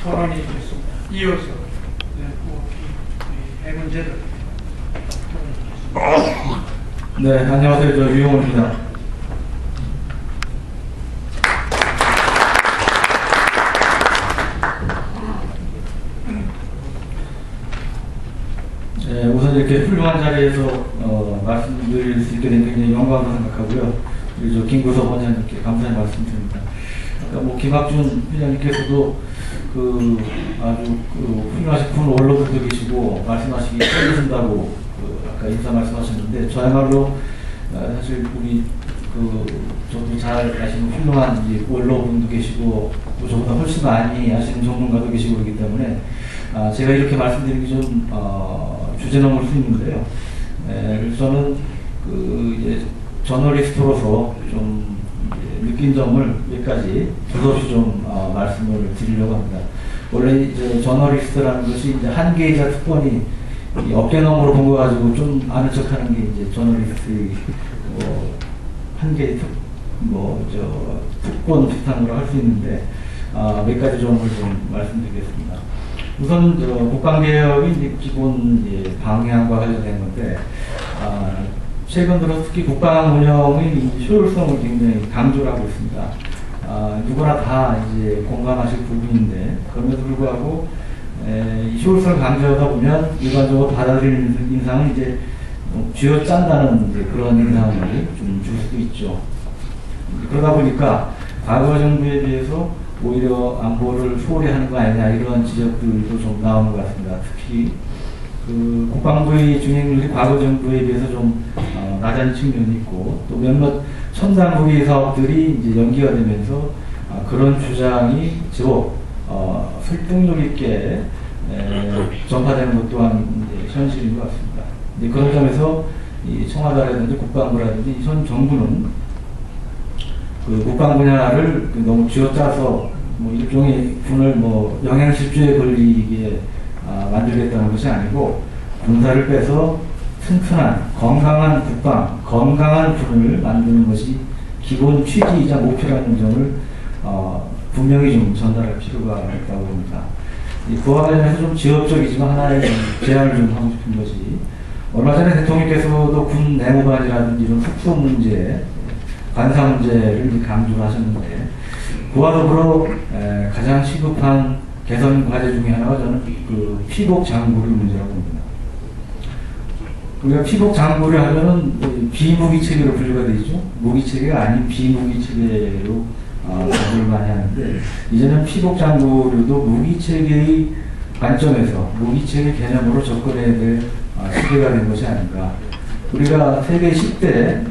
토론이 있겠습니다. 이어서 이 문제를 토론하겠습니다. 네, 안녕하세요. 저 유용호입니다. 네, 우선 이렇게 훌륭한 자리에서 말씀드릴 수 있게 된 굉장히 영광으로 생각하고요. 우리 저 김구석 원장님께 감사의 말씀드립니다. 아까 뭐 김학준 회장님께서도 아주 훌륭하신 분 원로분도 계시고 말씀하시기 힘드신다고 아까 인사 말씀하셨는데, 저야말로 사실 우리 저도 잘 아시는 훌륭한 원로분도 계시고 또 저보다 훨씬 많이 아시는 전문가도 계시고 그렇기 때문에 제가 이렇게 말씀드리기 좀 주제 넘을 수 있는데요. 그래서 저는 이제 저널리스트로서 좀 느낀 점을 몇 가지 두서없이 좀 말씀을 드리려고 합니다. 원래 이제 저널리스트라는 것이 이제 한계이자 특권이 어깨너머로 본 거 가지고 좀 아는 척하는 게 이제 저널리스트의 한계 특권 비슷한 걸 할 수 있는데 몇 가지 점을 좀 말씀드리겠습니다. 우선 국방개혁이 이제 기본 방향과 관련된 건데, 최근 들어 특히 국방 운영의 효율성을 굉장히 강조를 하고 있습니다. 누구나 다 이제 공감하실 부분인데, 그럼에도 불구하고 이 효율성을 강조하다 보면 일반적으로 받아들이는 인상은 이제 쥐어짠다는 그런 인상을 좀 줄 수도 있죠. 그러다 보니까 과거 정부에 비해서 오히려 안보를 소홀히 하는 거 아니냐, 이런 지적들도 좀 나오는 것 같습니다. 특히 국방부의 중행률이 과거 정부에 비해서 좀 낮은 측면이 있고, 또 몇몇 첨단 무기 사업들이 이제 연기가 되면서 그런 주장이 제법 설득력 있게 전파되는 것 또한 이제 현실인 것 같습니다. 이제 그런 점에서 이 청와대라든지 국방부라든지 현 정부는 국방 분야를 너무 쥐어짜서 일종의 군을 영양실조에 걸리게 만들겠다는 것이 아니고, 군사를 빼서 튼튼한 건강한 국방, 건강한 군을 만드는 것이 기본 취지이자 목표라는 점을 분명히 좀 전달할 필요가 있다고 봅니다. 그와 관련해서 좀 지역적이지만 하나의 제안을 좀 하고 싶은 것이, 얼마 전에 대통령께서도 군 내무반이라든지 이런 특수 문제, 관사 문제를 강조를 하셨는데, 그와 더불어 가장 시급한 개선 과제 중에 하나가 저는 피복 장구류 문제라고 봅니다. 우리가 피복 장구류 하면은 비무기 체계로 분류가 되죠. 무기 체계가 아닌 비무기 체계로 장구를 많이 하는데, 이제는 피복 장구류도 무기 체계의 관점에서 무기 체계 개념으로 접근해야 될 시대가 된 것이 아닌가. 우리가 세계 10대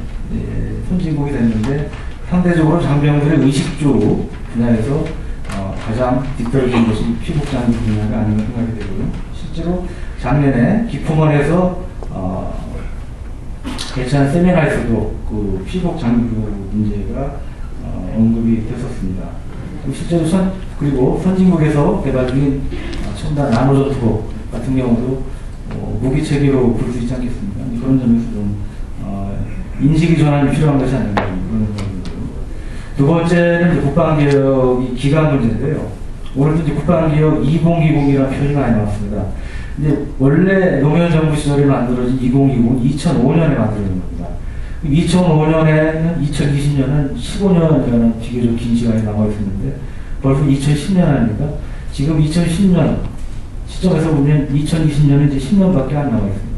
선진국이 됐는데, 상대적으로 장병들의 의식주 분야에서 가장 뒤떨어진 것이 피복장구 분야가 아닌가 생각이 되고요. 실제로 작년에 기품원에서 개최한 세미나에서도 피복장구 문제가 언급이 됐었습니다. 실제로 그리고 선진국에서 개발 중인 첨단 나노전투복 같은 경우도 무기 체계로 볼 수 있지 않겠습니까? 그런 점에서 좀 인식이 전환이 필요한 것이 아닌가 그런 생각이 들고요. 두 번째는 이제 국방개혁이 기간 문제인데요. 오늘도 이제 국방개혁 2020이라는 표현이 많이 나왔습니다. 근데 원래 노무현 정부 시절에 만들어진 2020은 2005년에 만들어진 겁니다. 2005년에는 2020년은 15년이라는 비교적 긴 시간이 남아 있었는데, 벌써 2010년 아닙니까? 지금 2010년 시점에서 보면 2020년은 이제 10년밖에 안 남아 있습니다.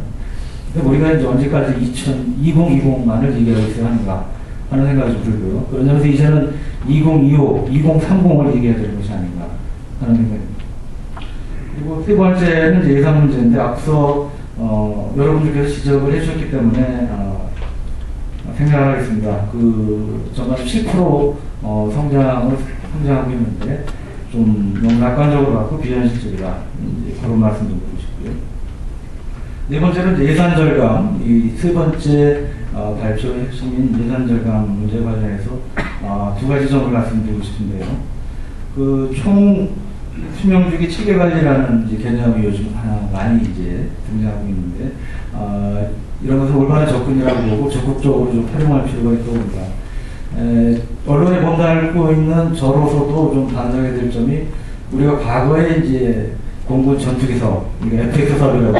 근데 우리가 이제 언제까지 2020만을 얘기하고 있어야 하는가 하는 생각이 좀 들고요. 그런 점에서 이제는 2025, 2030을 얘기해야 되는 것이 아닌가 하는 생각입니다. 그리고 세 번째는 이제 예산 문제인데, 앞서 여러분들께서 지적을 해주셨기 때문에 생각하겠습니다. 정말 7% 성장하고 있는데 좀 너무 낙관적으로 갖고 비현실적이다, 그런 말씀 좀 드리고 싶고요. 네 번째는 이제 예산 절감, 이 세 번째 발표의 핵심인 예산 절감 문제 관련해서 두 가지 점을 말씀드리고 싶은데요. 총 수명주기 체계 관리라는 이제 개념이 요즘 많이 이제 등장하고 있는데, 이런 것을 올바른 접근이라고 보고 적극적으로 좀 활용할 필요가 있다고 봅니다. 언론에 범람하고 있는 저로서도 좀 반성해야 될 점이, 우리가 과거에 이제 공군 전투기 사업, 그러니까 FX 사업이라고,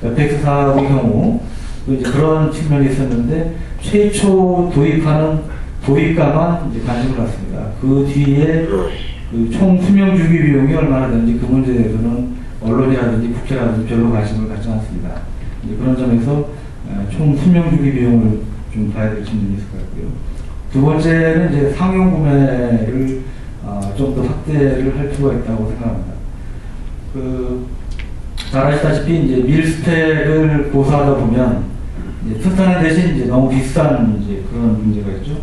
FX 사업의 경우 또 이제 그런 측면이 있었는데 최초 도입하는 도입가만 이제 관심을 갖습니다. 그 뒤에 그 총 수명 주기 비용이 얼마나 되는지 그 문제에 대해서는 언론이라든지 국회라든지 별로 관심을 갖지 않습니다. 이제 그런 점에서 총 수명 주기 비용을 좀 봐야 될 측면이 있을 것 같고요. 두 번째는 이제 상용 구매를 좀 더 확대를 할 필요가 있다고 생각합니다. 잘 아시다시피 이제 밀스펙을 고사하다 보면 이제 튼튼한 대신 이제 너무 비싼 이제 그런 문제가 있죠.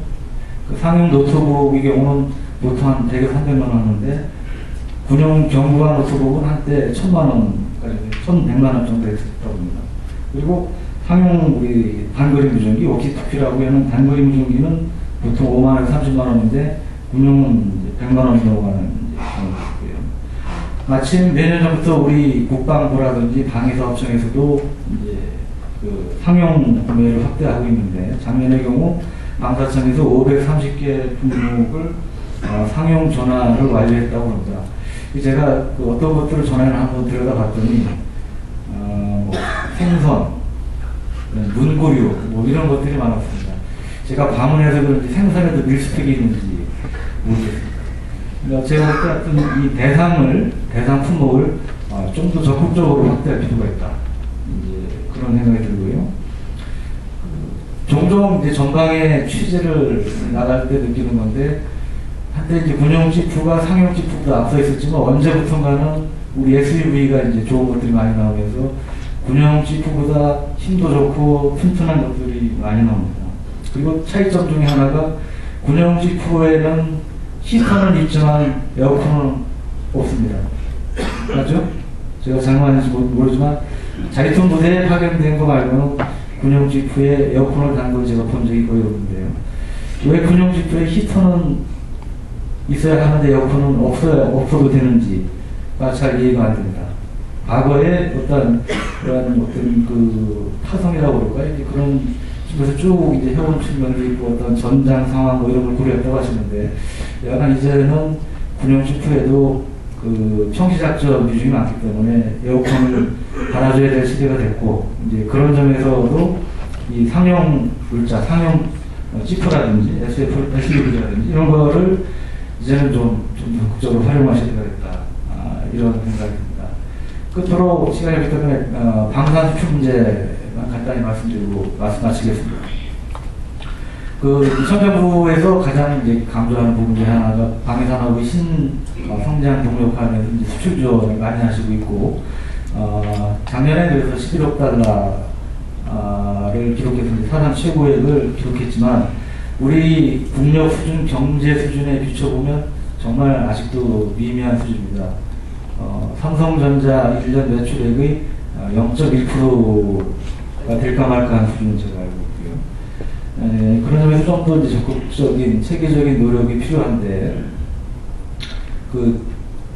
그 상용 노트북의 경우는 보통 한 대개 300만 원 하는데 군용 경부관 노트북은 한때 1000만 원까지 1100만 원 정도 했었다고 합니다. 그리고 상용 우리 단거리 무전기 워키토키라고 하는 단거리 무전기는 보통 5만 원에서 30만 원인데 군용은 이제 100만 원 넘어가는 경우가 있고요. 마침 몇 년 전부터 우리 국방부라든지 방위사업청에서도 이제 그 상용 구매를 확대하고 있는데 작년의 경우 방사청에서 530개 품목을 상용 전환을 완료했다고 합니다. 제가 그 어떤 것들을 전환을 한번 들여다봤더니 뭐 생선, 문고류 뭐 이런 것들이 많았습니다. 제가 방문해서 그런지 생선에도 밀스펙이 있는지 모르겠습니다. 그러니까 제가 볼 때 이 대상 품목을 좀 더 적극적으로 확대할 필요가 있다. 이제 그런 생각이 들고요. 종종 이제 전방에 취재를 나갈 때 느끼는 건데, 한때 이제 군용 지프가 상용 지프보다 앞서 있었지만 언제부턴가는 우리 SUV가 이제 좋은 것들이 많이 나오면서 군용 지프보다 힘도 좋고 튼튼한 것들이 많이 나옵니다. 그리고 차이점 중에 하나가 군용 지프에는 히터는 있지만 에어컨은 없습니다. 맞죠? 제가 장난인지 모르지만 자이톤 부대에 파견된 거 말고는 군용 지프에 에어컨을 단 걸 제가 본 적이 거의 없는데요. 왜 군용 지프에 히터는 있어야 하는데 에어컨은 없어도 되는지가 잘 이해가 안 됩니다. 과거에 어떤 그 타성이라고 그럴까요? 이제 그런 집에서 쭉 이제 해온 측면도 있고 어떤 전장 상황 뭐 이런 걸 고려했다고 하시는데, 약간 이제는 군용 지프에도 그 청시작전 비중이 많기 때문에 에어컨을 달아줘야 될 시대가 됐고, 이제 그런 점에서도 이 상용 물자, 상용 지프라든지 SUV라든지 이런 거를 이제는 좀 적극적으로 활용하셔야 되겠다. 이런 생각이 듭니다. 끝으로 시간이 없기 때문에 방사수출 문제만 간단히 말씀드리고 마치겠습니다. 그 천정부에서 가장 이제 강조하는 부분 중에 하나가 방위산업의 성장 동력화하면서 이제 수출 지원을 많이 하시고 있고, 작년에 그래서 11억 달러를 기록해서 사상 최고액을 기록했지만, 우리 국력 수준, 경제 수준에 비춰보면 정말 아직도 미미한 수준입니다. 삼성전자 1년 매출액의 0.1%가 될까 말까 하는 수준은 제가 알고 있고요. 그런 점에서 좀 더 이제 적극적인 체계적인 노력이 필요한데, 그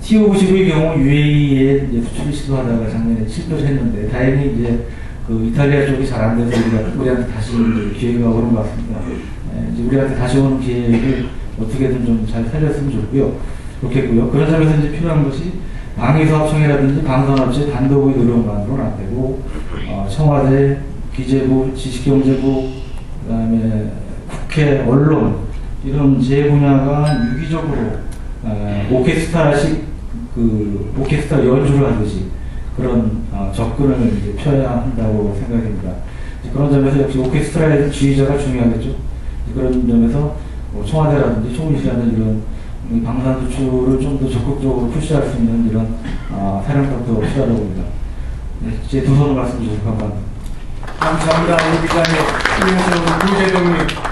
TO50의 경우 UAE에 이제 수출을 시도하다가 작년에 실패를 했는데, 다행히 이제 그 이탈리아 쪽이 잘 안 돼서 우리한테 다시 기회가 오는 것 같습니다. 이제 우리한테 다시 오는 기회를 어떻게든 좀 잘 살렸으면 좋겠고요. 그런 점에서 이제 필요한 것이 방위사업청이라든지 방산업체 단독의 노력만으로는 안 되고, 청와대, 기재부, 지식경제부, 그다음에 국회, 언론 이런 제 분야가 유기적으로 오케스트라식 그 오케스트라 연주를 하듯이 그런 접근을 이제 펴야 한다고 생각됩니다. 그런 점에서 역시 오케스트라의 지휘자가 중요하겠죠. 그런 점에서 청와대라든지 총리실이라든지 이런 방산 수출을 좀 더 적극적으로 푸시할 수 있는 이런 사령탑도 필요하다고 봅니다. 네, 제 두 손을 말씀드리도록 합니다. 감사합니다. 우리 기자님, 김영선 부대변인.